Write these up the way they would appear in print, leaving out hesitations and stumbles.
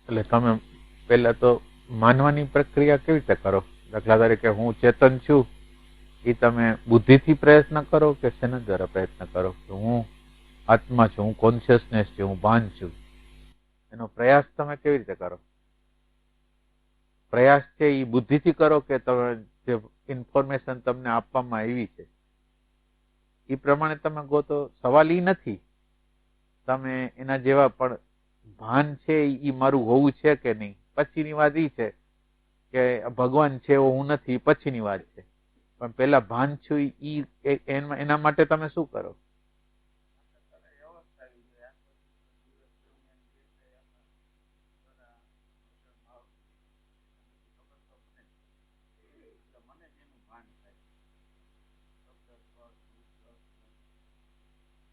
એટલે તમે પહેલા તો માનવાની પ્રક્રિયા કેવી રીતે કરો? દાખલા તરીકે હું ચેતન છું એ તમે બુદ્ધિથી પ્રયત્ન કરો કે શેના દ્વારા પ્રયત્ન કરો કે હું આત્મા છું, હું કોન્શિયસનેસ છું, હું ભાન છું? એનો પ્રયાસ તમે કેવી રીતે કરો? પ્રયાસ છે એ બુદ્ધિથી કરો કે તમે જે ઇન્ફોર્મેશન તમને આપવામાં આવી છે એ પ્રમાણે તમે ગોતો? સવાલ એ નથી તમે એના જેવા, પણ ભાન છે એ મારું હોવું છે કે નહીં? પછીની વાત એ છે કે ભગવાન છે એવો હું નથી, પછીની વાત છે. પણ પેલા ભાન છું એના માટે તમે શું કરો?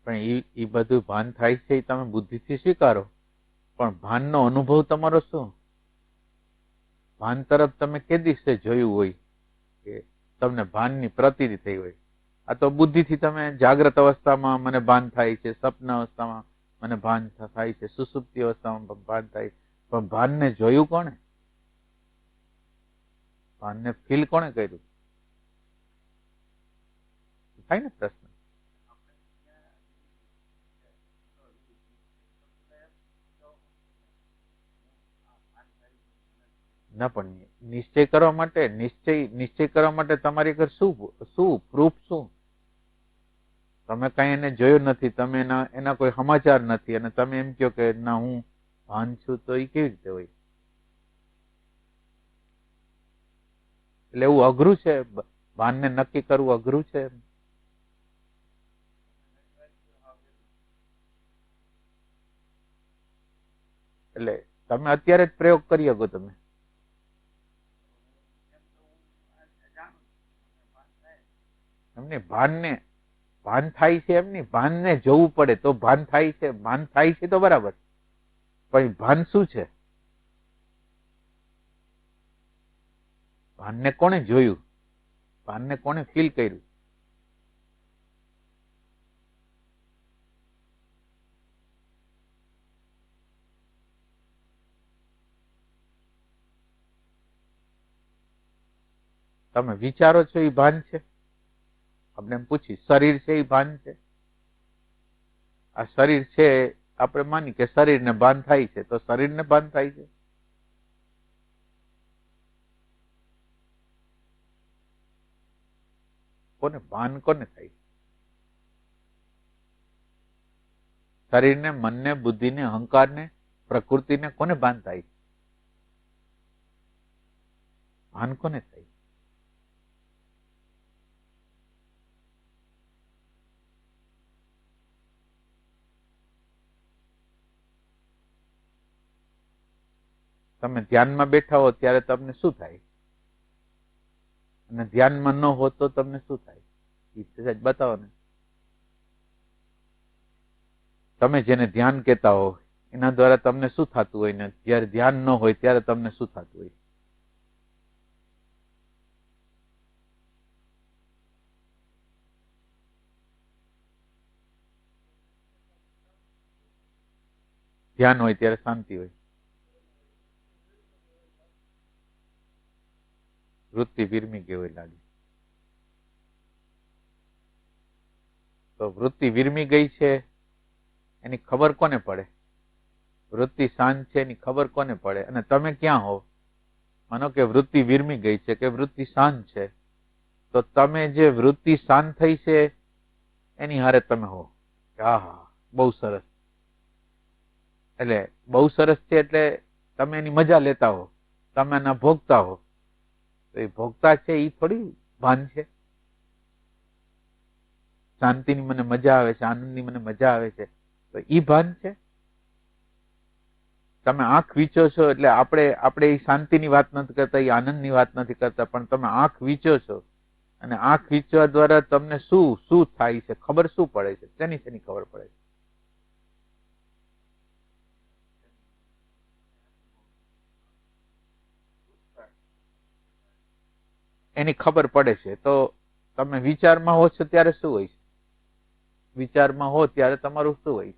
પણ એ બધું ભાન થાય છે એ તમે બુદ્ધિથી સ્વીકારો, પણ ભાનનો અનુભવ તમારો શું? ભાન તરફ તમે કે દિવસે જોયું હોય કે તમને ભાનની પ્રતીતિ થઈ હોય? આ તો બુદ્ધિથી તમે જાગ્રત અવસ્થામાં મને ભાન થાય છે, સ્વપ્ન અવસ્થામાં મને ભાન થાય છે, સુસુપ્તિ અવસ્થામાં ભાન થાય છે, પણ ભાનને જોયું કોણે? ભાનને ફીલ કોણે કર્યું? થાય ને પ્રશ્ન. ના, પણ નિશ્ચય કરવા માટે નિશ્ચય કરવા માટે તમારી ઘર શું શું પ્રૂફ શું? તમે કઈ એને જોયું નથી, તમે એના કોઈ સમાચાર નથી, અને તમે એમ કહો કે ના હું ભાન છું, તો એ કેવી રીતે હોય? એટલે એવું અઘરું છે? ભાનને નક્કી કરવું અઘરું છે? એટલે તમે અત્યારે જ પ્રયોગ કરી શકો. તમે એમને ભાન થાય છે, એમની ભાનને જોવું પડે તો ભાન થાય છે. ભાન થાય છે તો બરાબર, પણ ભાન શું છે? ભાનને કોણે જોયું? ભાનને કોણે ફીલ કર્યું? તમે વિચારો છો એ ભાન છે? આપણે એમ પૂછી, શરીર છે એ ભાન છે? આ શરીર છે, આપણે માની કે શરીરને ભાન થાય છે, તો શરીરને ભાન થાય છે? કોને ભાન કોને થાય? શરીરને, મનને, બુદ્ધિને, અહંકારને, પ્રકૃતિને કોને ભાન થાય? ભાન કોને થાય? તમે ધ્યાનમાં બેઠા હો ત્યારે તમને શું થાય? અને ધ્યાનમાં ન હો તો તમને શું થાય? એ બતાવો ને. તમે જેને ધ્યાન કહેતા હો એના દ્વારા તમને શું થતું હોય, ને જયારે ધ્યાન ન હોય ત્યારે તમને શું થતું હોય? ધ્યાન હોય ત્યારે શાંતિ હોય, વૃત્તિ વિરમી ગઈ હોય લાગે. તો વૃત્તિ વિરમી ગઈ છે એની ખબર કોને પડે? વૃત્તિ શાંત છે એની ખબર કોને પડે? અને તમે ક્યાં હો? માનો કે વૃત્તિ વિરમી ગઈ છે કે વૃત્તિ શાંત છે, તો તમે જે વૃત્તિ શાંત થઈ છે એની હારે તમે હો. હા, બહુ સરસ. એટલે બહુ સરસ છે એટલે તમે એની મજા લેતા હો, તમે એના ભોગતા હો. તો એ ભોગતા છે એ થોડી ભાન છે. શાંતિની મને મજા આવે છે, આનંદની મને મજા આવે છે, તો ઈ ભાન છે? તમે આંખ વીચો છો એટલે આપણે એ શાંતિની વાત નથી કરતા, એ આનંદની વાત નથી કરતા, પણ તમે આંખ વીચો છો, અને આંખ વીચવા દ્વારા તમને શું શું થાય છે? ખબર શું પડે છે? શેની ખબર પડે છે? એની ખબર પડે છે. તો તમે વિચારમાં હો છો ત્યારે શું હોય છે? વિચારમાં હો ત્યારે તમારું શું હોય?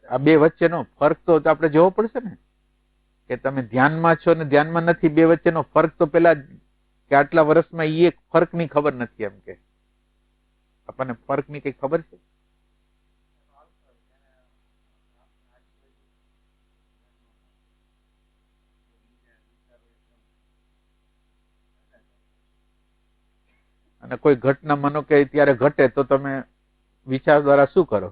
આ બે વચ્ચેનો ફરક તો આપણે જોવો પડશે ને, કે તમે ધ્યાનમાં છો ને ધ્યાનમાં નથી, બે વચ્ચેનો ફરક તો પેલા કે આટલા વર્ષમાં એ ફરક ની ખબર નથી. એમ કે આપણને ફરક ની કઈ ખબર છે? અને કોઈ ઘટના માનો કે ત્યારે ઘટે તો તમે વિચાર દ્વારા શું કરો?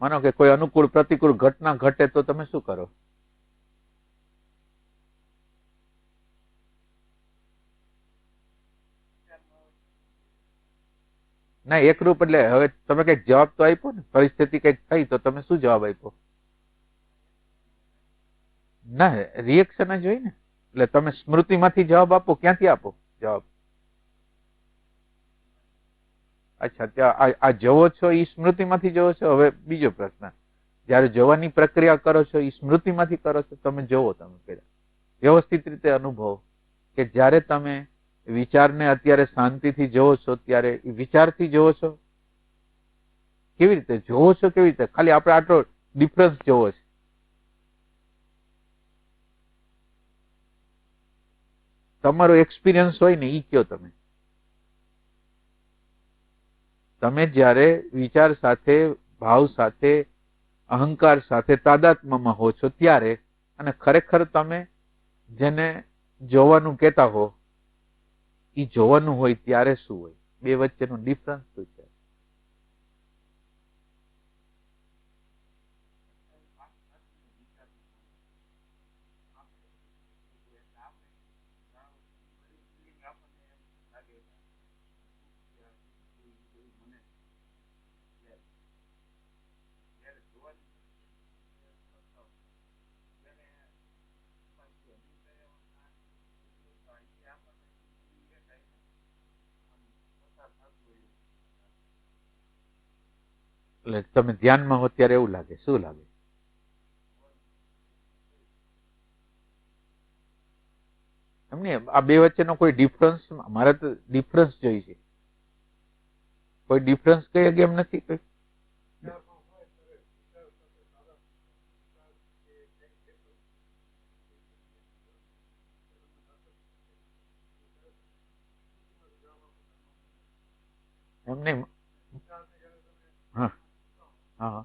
માનો કે કોઈ અનુકૂળ પ્રતિકૂળ ઘટના ઘટે તો તમે શું કરો? ના, એકરૂપ એટલે હવે તમે કઈક જવાબ તો આપ્યો ને, પરિસ્થિતિ કઈક થઈ તો તમે શું જવાબ આપ્યો? ના, રિએક્શન જ હોય ને. એટલે તમે સ્મૃતિમાંથી જવાબ આપો, ક્યાંથી આપો જવાબ? અચ્છા, ત્યાં આ જવો છો એ સ્મૃતિમાંથી જવો છો. હવે બીજો પ્રશ્ન, જયારે જોવાની પ્રક્રિયા કરો છો એ સ્મૃતિમાંથી કરો છો? તમે જોવો, તમે પેલા વ્યવસ્થિત રીતે અનુભવો કે જયારે તમે વિચારને અત્યારે શાંતિથી જોવો છો ત્યારે વિચારથી જોવો છો? કેવી રીતે જોવો છો? કેવી રીતે? ખાલી આપણે આટલો ડિફરન્સ જોવો છે. તમારો એક્સપિરિયન્સ હોય ને ઈ કયો તમે. તમે જયારે વિચાર સાથે, ભાવ સાથે, અહંકાર સાથે તાદાત્મ્યમાં હો છો ત્યારે, અને ખરેખર તમે જેને જોવાનું કહેતા હો એ જોવાનું હોય ત્યારે શું હોય? બે વચ્ચેનું ડિફરન્સ શું છે? એટલે તમે ધ્યાનમાં હો ત્યારે એવું લાગે. શું લાગે? એમને આ બે વચ્ચેનો કોઈ ડિફરન્સ? મારે તો ડિફરન્સ જોઈ છે. કોઈ ડિફરન્સ કઈ એમ નથી કઈ? એમને હા હા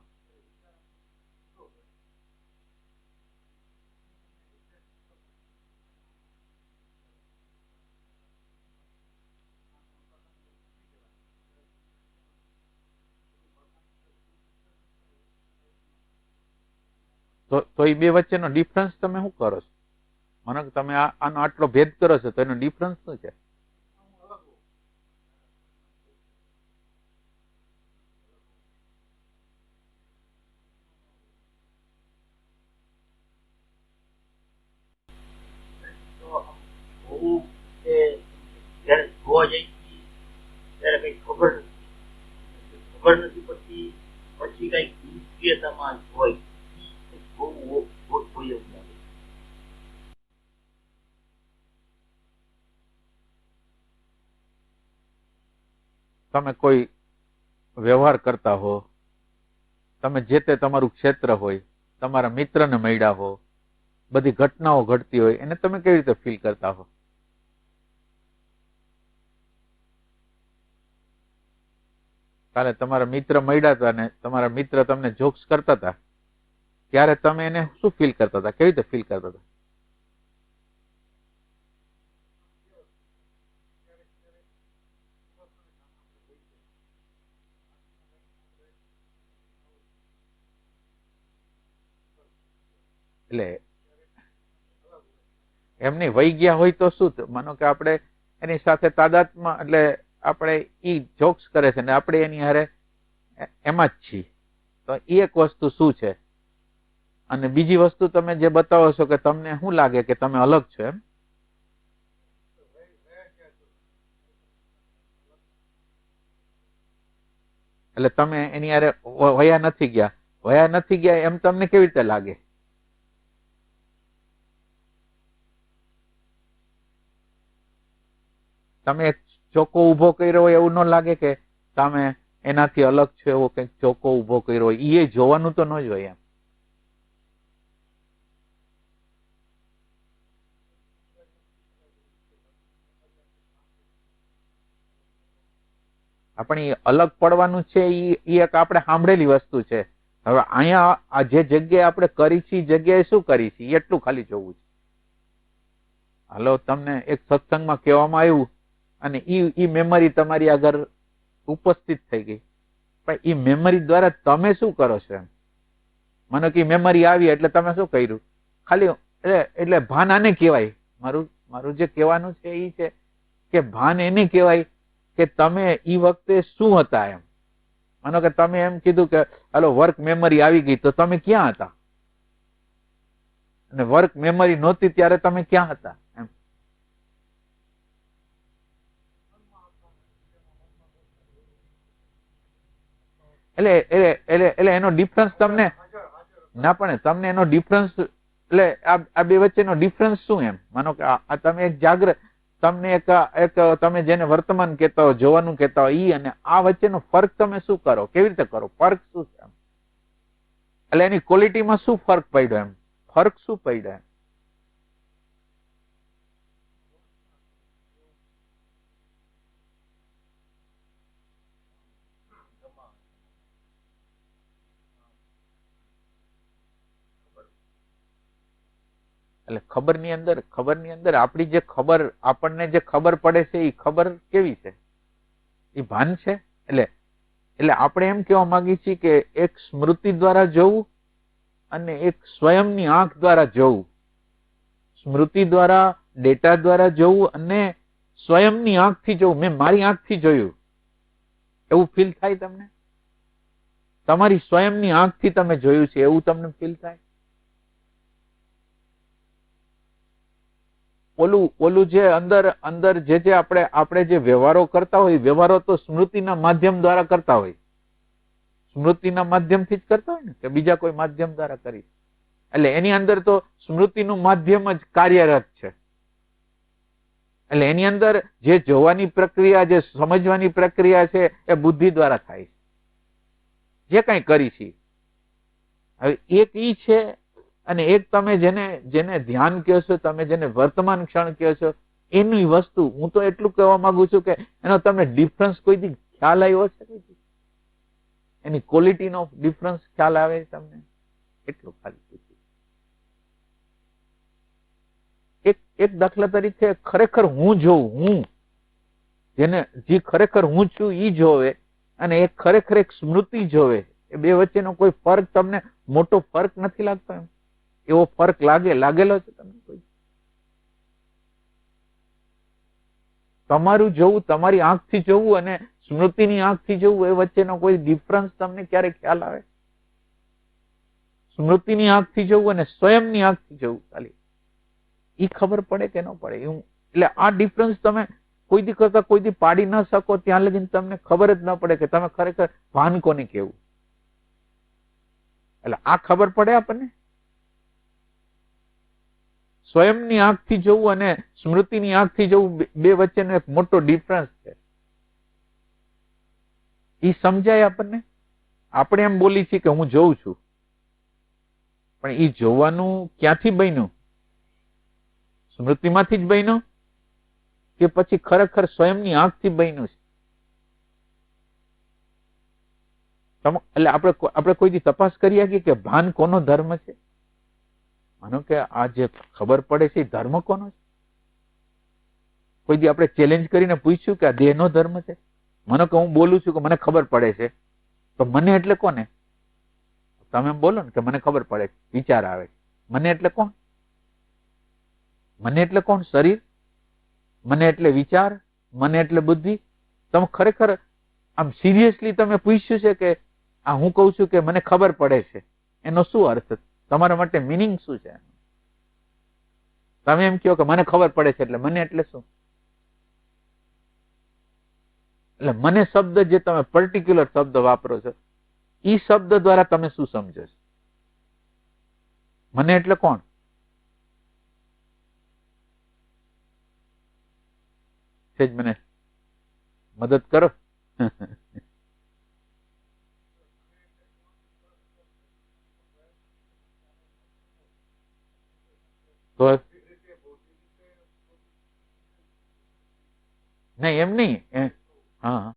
તો એ બે વચ્ચેનો ડિફરન્સ તમે શું કરો છો? મને તમે આનો આટલો ભેદ કરો છો તો એનો ડિફરન્સ શું છે? તમે કોઈ વ્યવહાર કરતા હો, તમે જે તે તમારું ક્ષેત્ર હોય, તમારા મિત્રને મળ્યા હો, બધી ઘટનાઓ ઘટતી હોય, એને તમે કેવી રીતે ફીલ કરતા હો? કાલે તમારા મિત્ર મળ્યા હતા ને તમારા મિત્ર તમને જોક્સ કરતા હતા, ત્યારે તમે એને શું ફીલ કરતા હતા? કેવી રીતે ફીલ કરતા હતા? એટલે એમની વહી ગયા હોય તો શું? માનો કે આપણે એની સાથે તાદાત્મ્ય, એટલે આપણે ઈ જોક્સ કરે છે ને આપણે એની હારે એમાં જ છીએ, તો એ એક વસ્તુ શું છે? અને બીજી વસ્તુ તમે જે બતાવો છો કે તમને શું લાગે કે તમે અલગ છો એમ? એટલે તમે એની હારે વયા નથી ગયા એમ તમને કેવી રીતે લાગે? તમે એક ચોખ્ખો ઉભો કર્યો હોય એવું ન લાગે કે તમે એનાથી અલગ છે એવો કંઈક ચોકો ઉભો કર્યો હોય, એ જોવાનું તો ન જ હોય એમ. આપણી અલગ પડવાનું છે એ એક આપણે સાંભળેલી વસ્તુ છે. હવે અહીંયા આ જે જગ્યાએ આપણે કરી છે જગ્યાએ શું કરી છે એટલું ખાલી જોવું છે. હાલો, તમને એક સત્સંગમાં કહેવામાં આવ્યું અને ઈ મેમરી તમારી આગળ ઉપસ્થિત થઈ ગઈ, પણ ઈ મેમરી દ્વારા તમે શું કરો છો એમ. મને કે મેમરી આવી એટલે તમે શું કર્યું? ખાલી એટલે ભાન આને કહેવાય. મારું જે કહેવાનું છે એ છે કે ભાન એને કહેવાય કે તમે ઈ વખતે શું હતા એમ. માનો કે તમે એમ કીધું કે હાલો વર્ક મેમરી આવી ગઈ, તો તમે ક્યાં હતા? અને વર્ક મેમરી નહોતી ત્યારે તમે ક્યાં હતા એમ. એટલે એનો ડિફરન્સ તમને ના, પણ તમને એનો ડિફરન્સ એટલે આ બે વચ્ચેનો ડિફરન્સ શું એમ. માનો કે આ તમે એક જાગ્રત, તમને એક તમે જેને વર્તમાન કહેતા હો, જોવાનું કહેતા હોય ઈ, અને આ વચ્ચેનો ફર્ક તમે શું કરો, કેવી રીતે કરો, ફર્ક શું છે એમ. એટલે એની ક્વોલિટીમાં શું ફર્ક પડ્યો એમ, ફર્ક શું પડ્યો એમ. એટલે ખબરની અંદર આપણી જે ખબર, આપણને જે ખબર પડે છે એ ખબર કેવી છે? એ ભાન છે. એટલે આપણે એમ કહેવા માંગીએ છીએ કે એક સ્મૃતિ દ્વારા જોવું અને એક સ્વયંની આંખ દ્વારા જોવું. સ્મૃતિ દ્વારા, ડેટા દ્વારા જોવું અને સ્વયંની આંખથી જોવું. મેં મારી આંખથી જોયું એવું ફીલ થાય તમને? તમારી સ્વયંની આંખથી તમે જોયું છે એવું તમને ફીલ થાય? ઓલું જે અંદર જે આપણે જે વ્યવહારો કરતા હોય, વ્યવહારો તો સ્મૃતિના માધ્યમ દ્વારા કરતા હોય. સ્મૃતિના માધ્યમથી જ કરતા હોય ને, કે બીજા કોઈ માધ્યમ દ્વારા કરી. એટલે એની અંદર તો સ્મૃતિનું માધ્યમ જ કાર્યરત છે. એટલે એની અંદર જે જોવાની પ્રક્રિયા, જે સમજવાની પ્રક્રિયા છે એ બુદ્ધિ દ્વારા થાય છે, જે કઈ કરી છે. હવે એક ઈ છે અને એક તમે જેને ધ્યાન કહો છો, તમે જેને વર્તમાન ક્ષણ કહો છો, એની વસ્તુ. હું તો એટલું કહેવા માંગુ છું કે એનો તમને ડિફરન્સ કોઈ દી ખ્યાલ આવ્યો છે? એની ક્વોલિટીનો ડિફરન્સ ખ્યાલ આવે તમને? એટલું ખાલી પૂછ્યું. એક દાખલા તરીકે ખરેખર હું જોઉં, જે ખરેખર હું છું ઈ જોવે, અને એક ખરેખર એક સ્મૃતિ જોવે, એ બે વચ્ચેનો કોઈ ફર્ક તમને મોટો ફર્ક નથી લાગતો એમ? એવો ફર્ક લાગેલો છે તમને કોઈ? તમારું જોવું, તમારી આંખથી જોવું અને સ્મૃતિની આંખથી જોવું, એ વચ્ચેનો કોઈ ડિફરન્સ તમને ક્યારે ખ્યાલ આવે? સ્મૃતિની આંખથી જોવું અને સ્વયંની આંખથી જોવું, ખાલી ઈ ખબર પડે કે ન પડે એવું. એટલે આ ડિફરન્સ તમે કોઈ દી કરતા કોઈ દી પાડી ન શકો ત્યાં લગીને તમને ખબર જ ન પડે કે તમે ખરેખર ભાન કોને કેવું. એટલે આ ખબર પડે આપણને. સ્વયંની આંખથી જોવું અને સ્મૃતિની આંખથી જોવું, બે વચ્ચેનો એક મોટો ડિફરન્સ છે. ઈ સમજાય આપણને? આપણે એમ બોલી છીએ કે હું જોઉં છું, પણ ઈ જોવાનું ક્યાંથી બન્યું? સ્મૃતિમાંથી જ બન્યું કે પછી ખરેખર સ્વયંની આંખથી બન્યું છે? એટલે આપણે કોઈ દી તપાસ કરી શકીએ કે ભાન કોનો ધર્મ છે? માનો કે આ જે ખબર પડે છે એ ધર્મ કોનો છે? કોઈ દી આપણે ચેલેન્જ કરીને પૂછ્યું કે આ દેહનો ધર્મ છે? માનો કે હું બોલું છું કે મને ખબર પડે છે, તો મને એટલે કોને? તમે બોલો ને કે મને ખબર પડે છે, વિચાર આવે છે, મને એટલે કોણ? મને એટલે કોણ? શરીર? મને એટલે વિચાર? મને એટલે બુદ્ધિ? તમે ખરેખર આમ સિરિયસલી તમે પૂછ્યું છે કે આ હું કઉ છું કે મને ખબર પડે છે, એનો શું અર્થ? તમારા માટે મિનિંગ શું છે? તમે એમ કહો કે મને ખબર પડે છે એટલે મને એટલે શું? એટલે મને શબ્દ જે તમે પર્ટિક્યુલર શબ્દ વાપરો છો, ઈ શબ્દ દ્વારા તમે શું સમજો છો? મને એટલે કોણ? સેજ મને મદદ કરો. તો નહીં, એમ નહીં. હા,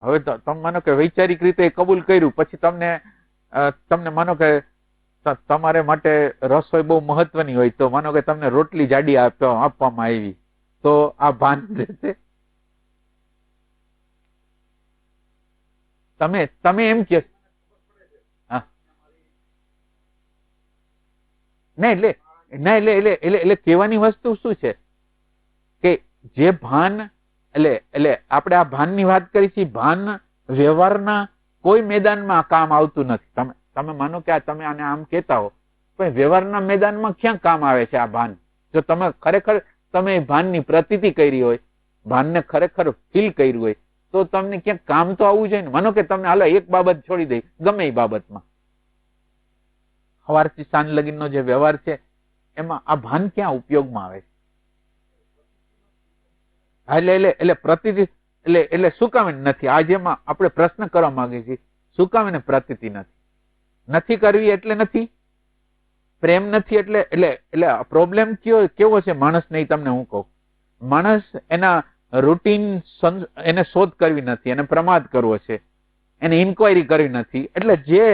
હવે તમે માનો કે વૈચારિક રીતે કબૂલ કર્યું, પછી તમને માનો કે તમારે માટે રસોઈ બહુ મહત્વની હોય, તો માનો કે તમને રોટલી જાડી આપવામાં આવી, તો આ ભાન રહેશે? તમે એમ કે નહીં, એટલે કહેવાની વસ્તુ શું છે કે જે ભાન એટલે આપણે આ ભાનની વાત કરી છે, ભાન વ્યવહારના કોઈ મેદાનમાં કામ આવતું નથી. તમે માનો કે તમે આને આમ કહેતા હો, પણ વ્યવહારના મેદાનમાં ક્યાં કામ આવે છે આ ભાન? જો તમે ખરેખર તમે ભાનની પ્રતીતિ કરી હોય, ભાનને ખરેખર ફીલ કર્યું હોય, તો તમને ક્યાંક કામ તો આવવું જોઈએ ને. માનો કે તમને હાલો એક બાબત છોડી દઈ, ગમે એ બાબતમાં સવારથી સાંજ લગીનનો જે વ્યવહાર છે, એમાં આ ભાન ક્યાં ઉપયોગમાં આવે છે? એટલે પ્રતીતિ એટલે શું કામ નથી? આ જેમાં આપણે પ્રશ્ન કરવા માંગીએ છીએ, શું કામ એને પ્રતીતિ નથી કરવી? એટલે નથી પ્રેમ નથી, એટલે પ્રોબ્લેમ કેવો છે માણસ નહીં? તમને હું કહું, માણસ એના રૂટીન એને શોધ કરવી નથી, એને પ્રમાદ કરવો છે, એને ઇન્કવાયરી કરવી નથી. એટલે જે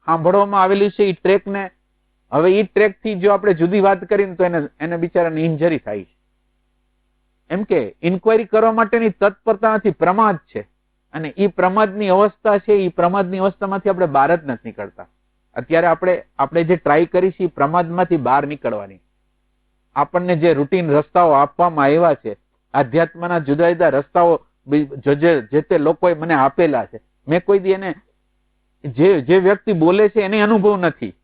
સાંભળવામાં આવેલી છે એ ટ્રેકને, હવે એ ટ્રેક થી જો આપણે જુદી વાત કરીને તો એને બિચારાને ઇન્જરી થાય છે. એમ કે ઇન્કવાયરી કરવા માટેની તત્પરતા નથી, પ્રમાદ છે. અને એ પ્રમાદની અવસ્થા છે, એ પ્રમાદની અવસ્થામાંથી આપણે બહાર જ નથી નીકળતા. અત્યારે આપણે જે ટ્રાય કરી છે એ પ્રમાદમાંથી બહાર નીકળવાની. આપણને જે રૂટીન રસ્તાઓ આપવામાં આવ્યા છે, આધ્યાત્મના જુદા જુદા રસ્તાઓ જે તે લોકોએ મને આપેલા છે, મેં કોઈ દી એને જે વ્યક્તિ બોલે છે એને અનુભવ નથી,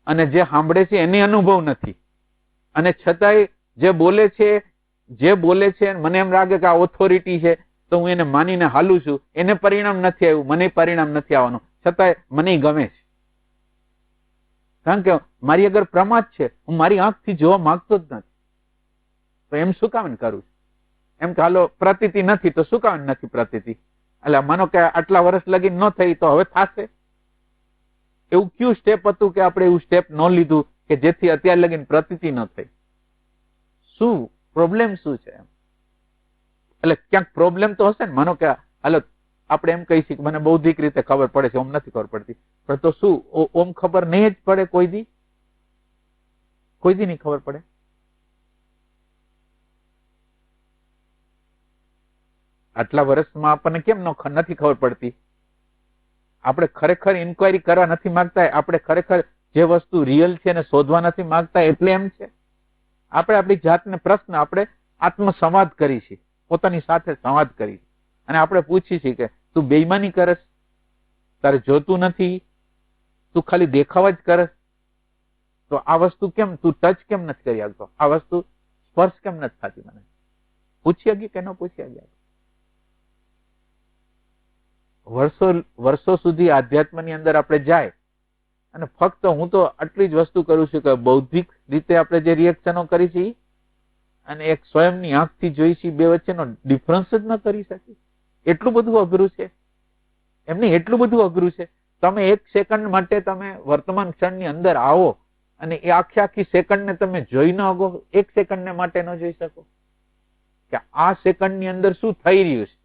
અને જે સાંભળે છે એને અનુભવ નથી, અને છતાંય જે બોલે છે મને એમ લાગે કે આ ઓથોરિટી છે, તો હું એને માનીને હાલું છું. એને પરિણામ નથી આવ્યું, મને પરિણામ નથી આવવાનું, છતાંય મને ગમે છે. કારણ કે મારી અગર પ્રમાદ છે, હું મારી આંખથી જોવા માંગતો જ નથી, તો એમ શું કામ કરું? એમ કે હાલો પ્રતીતિ નથી, તો શું કામ નથી પ્રતીતિ? એટલે માનો કે આટલા વર્ષ લગી ન થઈ, તો હવે થશે? એવું કયું સ્ટેપ હતું કે આપણે એવું સ્ટેપ ન લીધું કે જેથી અત્યાર લગીને પ્રતીતિ ન થઈ? શું પ્રોબ્લેમ શું છે? એટલે ક્યાંક પ્રોબ્લેમ તો હશે ને. માનો કે હાલો આપણે એમ કહી છીએ કે મને બૌદ્ધિક રીતે ખબર પડે છે, ઓમ નથી ખબર પડતી, પણ તો શું ઓમ ખબર નહીં જ પડે? કોઈ દી નહીં ખબર પડે. આટલા વર્ષમાં આપણને કેમ નથી ખબર પડતી? આપણે ખરેખર ઇન્કવાયરી કરવા નથી માંગતા, આપણે ખરેખર જે વસ્તુ રિયલ છે એને શોધવા નથી માંગતા, એટલે એમ છે. આપણે આપણી જાતને પ્રશ્ન, આપણે આત્મસંવાદ કરી છે, પોતાની સાથે સંવાદ કરી છે, અને આપણે પૂછીએ છીએ કે તું બેઈમાની કરસ? તારે જોતું નથી? તું ખાલી દેખાવા જ કરસ? તો આ વસ્તુ કેમ તું ટચ કેમ નથી કરી આવતો? આ વસ્તુ સ્પર્શ કેમ નથી થતી? મને પૂછી ગયા કે ન પૂછી ગયા? વર્ષો સુધી આધ્યાત્મની અંદર આપણે જાય, અને ફક્ત હું તો આટલી જ વસ્તુ કરું છું કે બૌદ્ધિક રીતે આપણે જે રિએક્શનો કરી છે અને એક સ્વયંની આંખથી જોઈ છે, બે વચ્ચેનો ડિફરન્સ જ ન કરી શકી. એટલું બધું અઘરું છે? એમ નહીં, એટલું બધું અઘરું છે. તમે એક સેકન્ડ માટે તમે વર્તમાન ક્ષણની અંદર આવો, અને એ આખી સેકન્ડને તમે જોઈ ન શકો, એક સેકન્ડને માટે ન જોઈ શકો કે આ સેકન્ડની અંદર શું થઈ રહ્યું છે.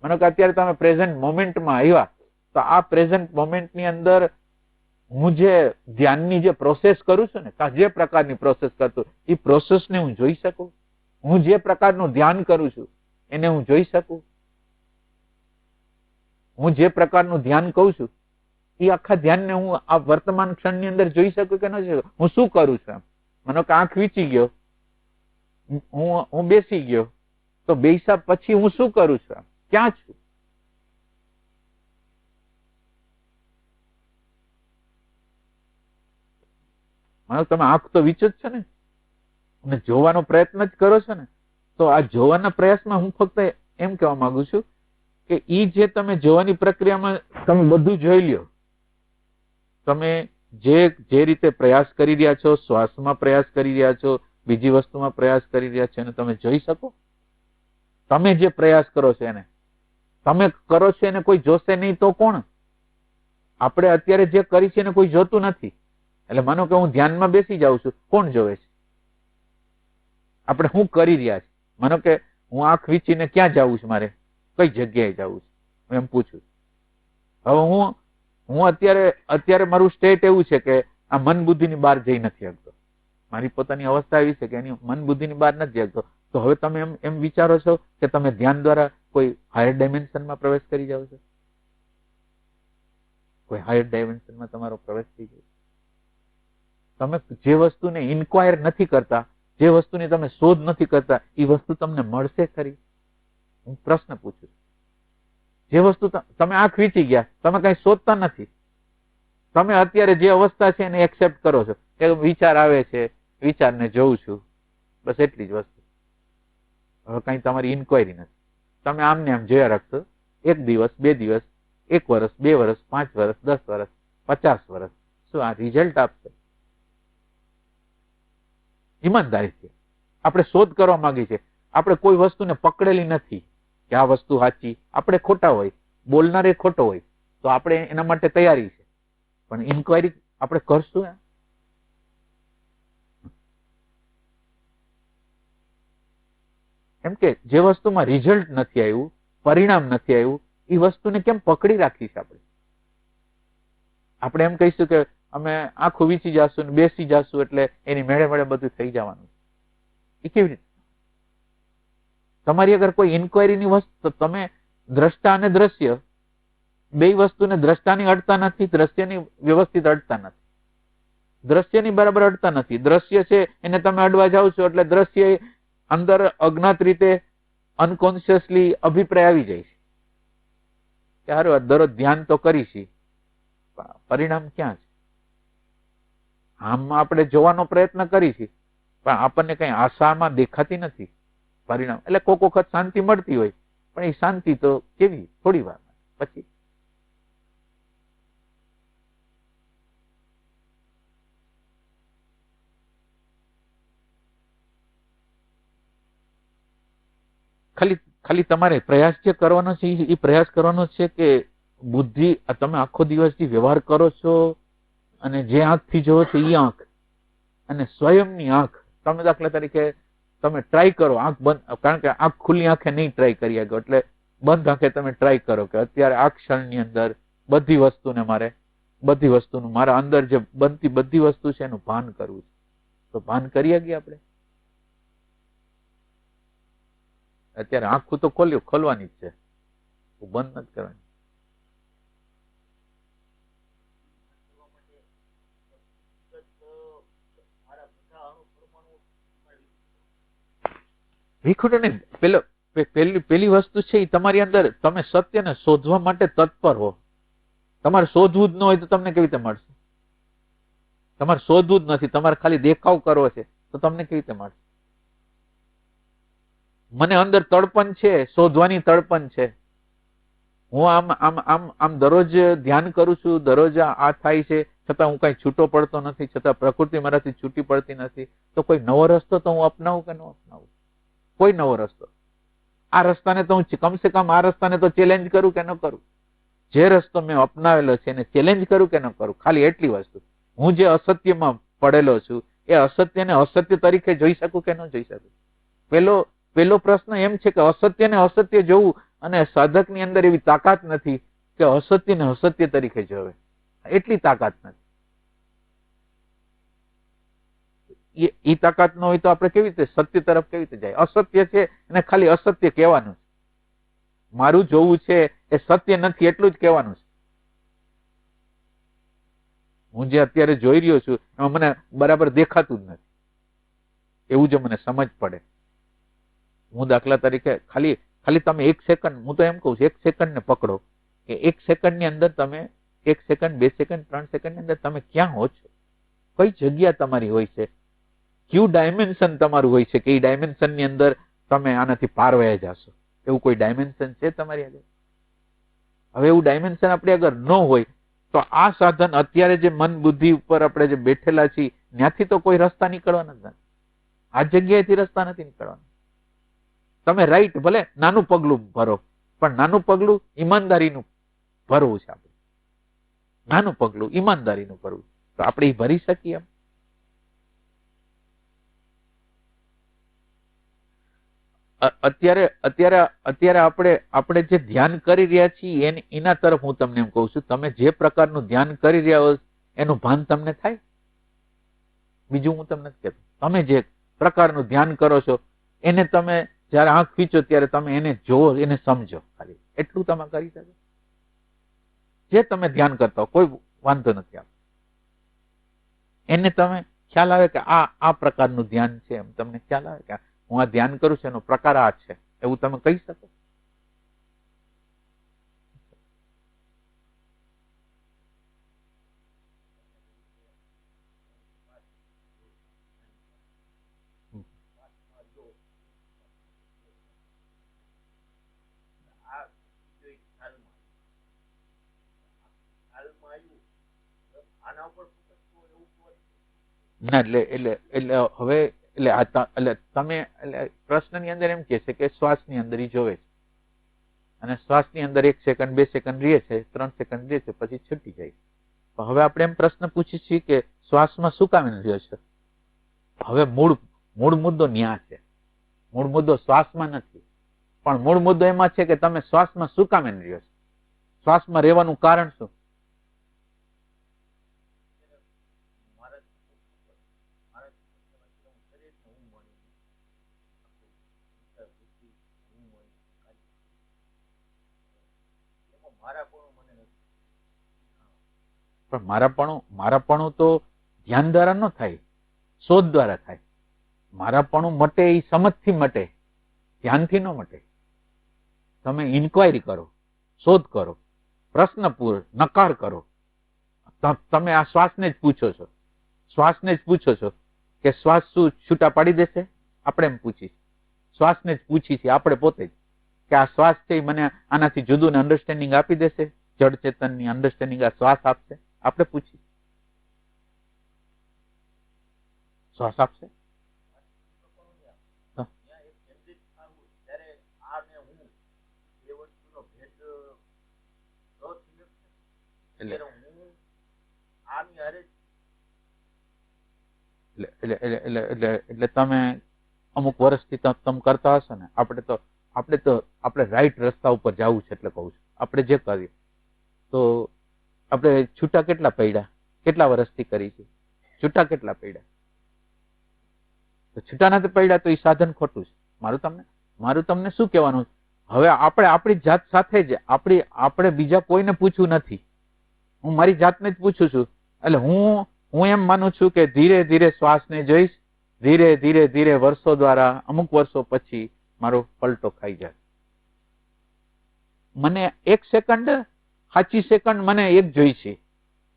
માનો કે અત્યારે તમે પ્રેઝન્ટ મોમેન્ટમાં આવ્યા, તો આ પ્રેઝન્ટ મોમેન્ટની અંદર હું જે ધ્યાનની જે પ્રોસેસ કરું છું ને, જે પ્રકારની પ્રોસેસ કરતું, એ પ્રોસેસને હું જોઈ શકું? હું જે પ્રકારનું ધ્યાન કરું છું એને હું જોઈ શકું? હું જે પ્રકારનું ધ્યાન કહું છું એ આખા ધ્યાનને હું આ વર્તમાન ક્ષણની અંદર જોઈ શકું કે ન જોઈ શકું? હું શું કરું છું એમ? માનો કે આંખ વીચી ગયો, હું બેસી ગયો, તો બેસા પછી હું શું કરું છું એમ? ક્યાં છું? માનો તમે આંખ તો વીચો જ છે ને, અને જોવાનો પ્રયત્ન જ કરો છો ને, તો આ જોવાના પ્રયાસમાં હું ફક્ત એમ કહેવા માંગુ છું કે ઈ જે તમે જોવાની પ્રક્રિયામાં તમે બધું જોઈ લ્યો, તમે જે રીતે પ્રયાસ કરી રહ્યા છો, શ્વાસમાં પ્રયાસ કરી રહ્યા છો, બીજી વસ્તુમાં પ્રયાસ કરી રહ્યા છો, એને તમે જોઈ શકો? તમે જે પ્રયાસ કરો છો એને તમે કરો છો, એને કોઈ જોશે નહીં તો કોણ? આપણે અત્યારે જે કરી છે એને કોઈ જોતું નથી, એટલે માનો કે હું ધ્યાનમાં બેસી જાઉં છું, કોણ જોવે છે? આપણે શું કરી રહ્યા છે? માનો કે હું આંખ વીંચીને ક્યાં જવું છે, મારે કઈ જગ્યાએ જવું છે, હું એમ પૂછું. હવે હું અત્યારે મારું સ્ટેટ એવું છે કે આ મન બુદ્ધિની બહાર જઈ નથી શકતો. મારી પોતાની અવસ્થા એવી છે કે એની મન બુદ્ધિની બહાર નથી શકતો. તો હવે તમે એમ વિચારો છો કે તમે ધ્યાન દ્વારા કોઈ હાયર ડાયમેન્શનમાં પ્રવેશ કરી જાઓ છો? કોઈ હાયર ડાયમેન્શનમાં તમારો પ્રવેશ થઈ જાય? તમે જે વસ્તુને ઇન્ક્વાયર નથી કરતા, જે વસ્તુની તમે શોધ નથી કરતા, એ વસ્તુ તમને મળશે ખરી? હું પ્રશ્ન પૂછું. જે વસ્તુ તમે આંખ વીંચી ગયા, તમે કઈ શોધતા નથી, તમે અત્યારે જે અવસ્થા છે એને એક્સેપ્ટ કરો છો કે વિચાર આવે છે, વિચારને જોઉં છું, બસ એટલી જ વસ્તુ. હવે કઈ તમારી ઇન્ક્વાયરી નથી. તમે આમને આમ જોયા રાખશો, 1 દિવસ 2 દિવસ, 1 વર્ષ 2 વર્ષ 5 વર્ષ 10 વર્ષ 50 વર્ષ, શું આ રિઝલ્ટ આપશે? ઈમાનદારી છે. આપણે શોધ કરવા માંગી છે, આપણે કોઈ વસ્તુને પકડેલી નથી કે આ વસ્તુ સાચી. આપણે ખોટા હોય, બોલનારે ખોટો હોય, તો આપણે એના માટે તૈયારી છે, પણ ઇન્ક્વાયરી આપણે કરશું. એમ કે જે વસ્તુમાં રિઝલ્ટ નથી આવ્યું, પરિણામ નથી આવ્યું, એ વસ્તુને કેમ પકડી રાખી છે? આપણે એમ કહીશું કે અમે આંખો વીંચી જશું ને બેસી જશું એટલે એની મેળે મેળે બધું થઈ જવાનું. એ કેવી રીતે? તમારી અગર કોઈ ઇન્ક્વાયરીની વસ્તુ, તમે દ્રષ્ટા અને દ્રશ્ય બે વસ્તુને દ્રષ્ટાની અડતા નથી, દ્રશ્યની વ્યવસ્થિત અડતા નથી, દ્રશ્યની બરાબર અડતા નથી. દ્રશ્ય છે એને તમે અડવા જાઓ છો એટલે દ્રશ્ય અંદર અજ્ઞાત રીતે અનકોન્શિયસલી અભિપ્રાય આવી જાય છે કે હારું દરરોજ ધ્યાન તો કરીશી, પરિણામ ક્યાં છે? આમ આપણે જોવાનો પ્રયત્ન કરીશી, પણ આપણને કઈ આશામાં દેખાતી નથી પરિણામ. એટલે કોક વખત શાંતિ મળતી હોય, પણ એ શાંતિ તો કેવી, થોડી વાર પછી. ખાલી તમારે પ્રયાસ જે કરવાનો છે એ પ્રયાસ કરવાનો છે કે બુદ્ધિ, તમે આખો દિવસ જે વ્યવહાર કરો છો અને જે આંખથી જોવો છો એ આંખ અને સ્વયંની આંખ, તમે દાખલા તરીકે તમે ટ્રાય કરો આંખ બંધ, કારણ કે આંખ ખુલ્લી આંખે નહીં ટ્રાય કરી શકો, એટલે બંધ આંખે તમે ટ્રાય કરો કે અત્યારે આ ક્ષણની અંદર બધી વસ્તુને બધી વસ્તુનું મારા અંદર જે બનતી બધી વસ્તુ છે એનું ભાન કરવું છે. તો ભાન કરી શકીએ આપણે? અત્યારે આંખું તો ખોલવાની જ છે, બંધ નથી કરવાની. વિખુટો નહીં. પેલી વસ્તુ છે એ તમારી અંદર, તમે સત્યને શોધવા માટે તત્પર હો. તમારે શોધવું જ ન હોય તો તમને કેવી રીતે મળશે? તમારે શોધવું જ નથી, તમારે ખાલી દેખાવ કરવો છે, તો તમને કેવી રીતે મળશે? મને અંદર તડપણ છે, શોધવાની તડપણ છે. હું આમ દરરોજ ધ્યાન કરું છું, દરરોજ આ થાય છે, છતાં હું કઈ છૂટો પડતો નથી, છતાં પ્રકૃતિ મારાથી છૂટી પડતી નથી. તો કોઈ નવો રસ્તો તો હું અપનાવું કે ન અપનાવું? કોઈ નવો રસ્તો? આ રસ્તાને તો હું કમસે કમ આ રસ્તાને તો ચેલેન્જ કરું કે ન કરું? જે રસ્તો મેં અપનાવેલો છે એને ચેલેન્જ કરું કે ન કરું? ખાલી એટલી વસ્તુ. હું જે અસત્યમાં પડેલો છું એ અસત્યને અસત્ય તરીકે જોઈ શકું કે ન જોઈ શકું? પેલો પ્રશ્ન એમ છે કે અસત્યને અસત્ય જોવું, અને સાધકની અંદર એવી તાકાત નથી કે અસત્યને અસત્ય તરીકે જોવે. એટલી તાકાત નથી. એ તાકાત ન હોય તો આપણે કેવી રીતે સત્ય તરફ કેવી રીતે જાય? અસત્ય છે એને ખાલી અસત્ય કહેવાનું છે. મારું જોવું છે એ સત્ય નથી એટલું જ કહેવાનું છે. હું જે અત્યારે જોઈ રહ્યો છું એમાં મને બરાબર દેખાતું જ નથી, એવું જો મને સમજ પડે. હું દાખલા તરીકે ખાલી તમે 1 સેકન્ડ, હું તો એમ કહું છું 1 સેકન્ડ ને પકડો કે 1 સેકન્ડની અંદર તમે 1 સેકન્ડ 2 સેકન્ડ 3 સેકન્ડની અંદર તમે ક્યાં હો છો? કઈ જગ્યા તમારી હોય છે? કયું ડાયમેન્શન તમારું હોય છે કે એ ડાયમેન્શન ની અંદર તમે આનાથી પાર વયા જશો? એવું કોઈ ડાયમેન્શન છે તમારી આગળ? હવે એવું ડાયમેન્શન આપણે અગર ન હોય તો આ સાધન અત્યારે જે મન બુદ્ધિ ઉપર આપણે જે બેઠેલા છીએ ત્યાંથી તો કોઈ રસ્તા નીકળવાના જ નથી. આ જગ્યાએથી રસ્તા નથી નીકળવાના. તમે રાઈટ ભલે નાનું પગલું ભરો, પણ નાનું પગલું ઈમાનદારીનું ભરવું છે આપણે. નાનું પગલું ઈમાનદારીનું ભરવું. તો આપણે એ ભરી શકીએ એમ? અત્યારે અત્યારે અત્યારે આપણે જે ધ્યાન કરી રહ્યા છીએ એના તરફ હું તમને એમ કહું છું, તમે જે પ્રકારનું ધ્યાન કરી રહ્યા હો એનું ભાન તમને થાય? બીજું હું તમને નથી કહેતો. તમે જે પ્રકારનું ધ્યાન કરો છો એને તમે જયારે આંખ ખીચો ત્યારે તમે એને જોવો, એને સમજો, ખાલી એટલું તમે કરી શકો. જે તમે ધ્યાન કરતા હો કોઈ વાંધો નથી આપતો, એને તમે ખ્યાલ આવે કે આ પ્રકારનું ધ્યાન છે, એમ તમને ખ્યાલ આવે કે હું આ ધ્યાન કરું છું એનો પ્રકાર આ છે, એવું તમે કહી શકો? ના એટલે એટલે એટલે હવે એટલે તમે પ્રશ્નની અંદર એમ કે છે કે શ્વાસની અંદર જોવે છે અને શ્વાસની અંદર 1 સેકન્ડ 2 સેકન્ડ રહે છે, 3 સેકન્ડ રહે છે, પછી છૂટી જાય. તો હવે આપણે એમ પ્રશ્ન પૂછીએ છીએ કે શ્વાસમાં શું કામ રહ્યો છે? હવે મૂળ મુદ્દો ન્યા છે. મૂળ મુદ્દો શ્વાસમાં નથી, પણ મૂળ મુદ્દો એમાં છે કે તમે શ્વાસમાં શું કામ રહ્યો છે? શ્વાસમાં રહેવાનું કારણ શું? પણ મારાપણું તો ધ્યાન દ્વારા ન થાય, શોધ દ્વારા થાય. મારાપણું મટે એ સમજથી મટે, ધ્યાનથી ન મટે. તમે ઇન્ક્વાયરી કરો, શોધ કરો, પ્રશ્ન પૂછો, નકાર કરો. તમે આ શ્વાસને જ પૂછો છો, શ્વાસને જ પૂછો છો કે શ્વાસ શું છૂટા પાડી દેશે? આપણે એમ પૂછી, શ્વાસને જ પૂછી છીએ આપણે પોતે જ કે આ શ્વાસ છે એ મને આનાથી જુદું અન્ડરસ્ટેન્ડિંગ આપી દેશે? જડ ચેતનની અન્ડરસ્ટેન્ડિંગ આ શ્વાસ આપશે? આપણે પૂછી, શ્વાસ આપશે? એટલે તમે અમુક વર્ષથી તમે કરતા હશો ને. આપણે રાઈટ રસ્તા ઉપર જવું છે એટલે કહું છું. આપણે જે કરીએ તો આપણે છૂટા કેટલા પડ્યા? કેટલા વર્ષથી કરી છે છૂટા? કેટલા પડ્યા? તો છૂટા નથી પડ્યા તો એ સાધન ખોટું છે. મારું તમને શું કહેવાનું? હવે આપણે આપણી જાત સાથે જ આપણે બીજા કોઈને પૂછવું નથી. હું મારી જાતને જ પૂછું છું. એટલે હું એમ માનું છું કે ધીરે ધીરે શ્વાસને જોઈશ, ધીરે ધીરે ધીરે વર્ષો દ્વારા અમુક વર્ષો પછી મારો પલટો ખાઈ જાય. મને 1 સેકન્ડ, સાચી સેકન્ડ મને એક જોઈ છે.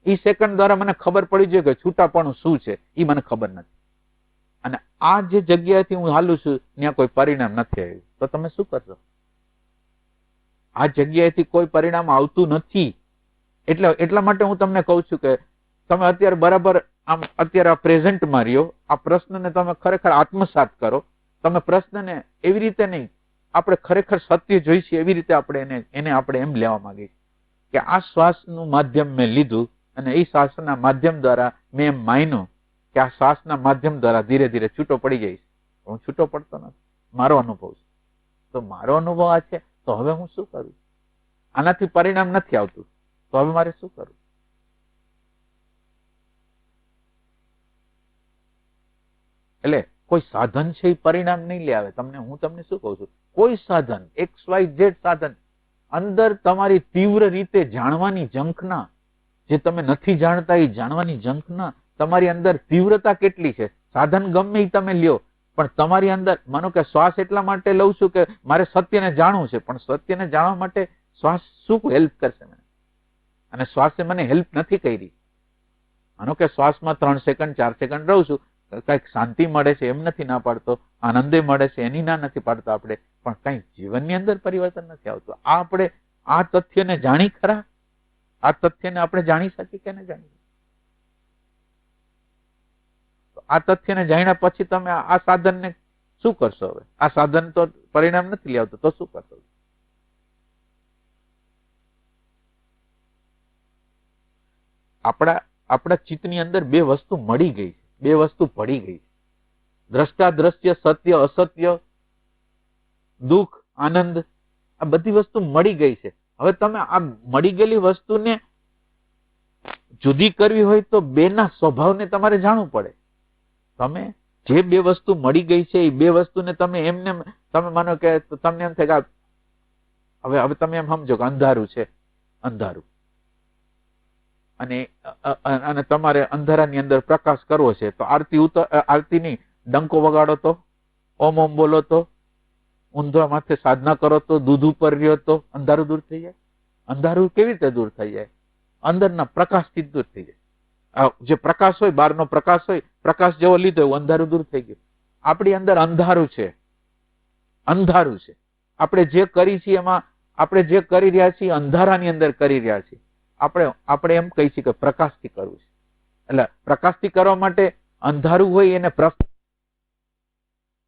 એ સેકન્ડ દ્વારા મને ખબર પડી જાય કે છૂટાપણું શું છે એ મને ખબર નથી. અને આ જે જગ્યાએથી હું હાલું છું ત્યાં કોઈ પરિણામ નથી આવ્યું, તો તમે શું કરશો? આ જગ્યાએથી કોઈ પરિણામ આવતું નથી. એટલા માટે હું તમને કહું છું કે તમે અત્યારે બરાબર અત્યારે આ પ્રેઝન્ટમાં રહ્યો. આ પ્રશ્નને તમે ખરેખર આત્મસાત કરો. તમે પ્રશ્નને એવી રીતે નહીં, આપણે ખરેખર સત્ય જોઈ છે એવી રીતે આપણે એને આપણે એમ લેવા માંગીએ કે આ શ્વાસનું માધ્યમ મેં લીધું અને એ શ્વાસના માધ્યમ દ્વારા મેં એમ માન્યું કે આ શ્વાસના માધ્યમ દ્વારા ધીરે ધીરે છૂટો પડી જઈશ. હું છૂટો પડતો નથી, મારો અનુભવ છે. તો મારો અનુભવ આ છે, તો હવે હું શું કરું? આનાથી પરિણામ નથી આવતું, તો હવે મારે શું કરવું? એટલે કોઈ સાધન છે એ પરિણામ નહીં લે આવે. હું તમને શું કહું છું? કોઈ સાધન, XYZ સાધન અંદર તમારી તીવ્ર રીતે જાણવાની ઝંખના, જે તમે નથી જાણતા એ જાણવાની ઝંખના, તમારી અંદર તીવ્રતા કેટલી છે? સાધન ગમે એ તમે લ્યો, પણ તમારી અંદર માનો કે શ્વાસ એટલા માટે લઉં છું કે મારે સત્યને જાણવું છે, પણ સત્યને જાણવા માટે શ્વાસ શું હેલ્પ કરશે મને? અને શ્વાસે મને હેલ્પ નથી કરી. માનો કે શ્વાસમાં 3 સેકન્ડ 4 સેકન્ડ રહું છું, કઈક શાંતિ મળે છે એમ નથી ના પાડતો, આનંદે મળે છે એની ના નથી પાડતા આપણે, પણ કઈક જીવનની અંદર પરિવર્તન નથી આવતું. આપણે આ તથ્યને જાણી ખરા? આ તથ્યને આપણે જાણી શકીએ કે ન જાણી? આ તથ્યને જાણ્યા પછી તમે આ સાધનને શું કરશો? હવે આ સાધન તો પરિણામ નથી લાવતું, તો શું કરશો? આપણા ચિત્તની અંદર બે વસ્તુ મળી ગઈ છે, બે વસ્તુ પડી ગઈ છે. દ્રષ્ટા દ્રશ્ય, સત્ય અસત્ય, દુઃખ આનંદ, આ બધી વસ્તુ મળી ગઈ છે. હવે તમે આ મળી ગયેલી વસ્તુને જુદી કરવી હોય તો બેના સ્વભાવને તમારે જાણવું પડે. તમે જે બે વસ્તુ મળી ગઈ છે એ બે વસ્તુને તમે એમને તમે માનો કે તમને એમ થાય કે હવે તમે એમ સમજો કે અંધારું છે, અંધારું, અને તમારે અંધારાની અંદર પ્રકાશ કરવો છે તો આરતીની ડંકો વગાડો તો, ઓમ ઓમ બોલો તો, ઊંધા માથે સાધના કરો તો, દૂધ ઉપર રહ્યો તો અંધારું દૂર થઈ જાય. અંધારું કેવી રીતે દૂર થઈ જાય? અંદરના પ્રકાશથી દૂર થઈ જાય. જે પ્રકાશ હોય, બહારનો પ્રકાશ હોય, પ્રકાશ જેવો લીધો એવું અંધારું દૂર થઈ ગયું. આપણી અંદર અંધારું છે, અંધારું છે. આપણે જે કરી છીએ એમાં આપણે જે કરી રહ્યા છીએ અંધારાની અંદર કરી રહ્યા છીએ. આપણે એમ કહી છીએ કે પ્રકાશથી કરવું છે. એટલે પ્રકાશથી કરવા માટે અંધારું હોય એને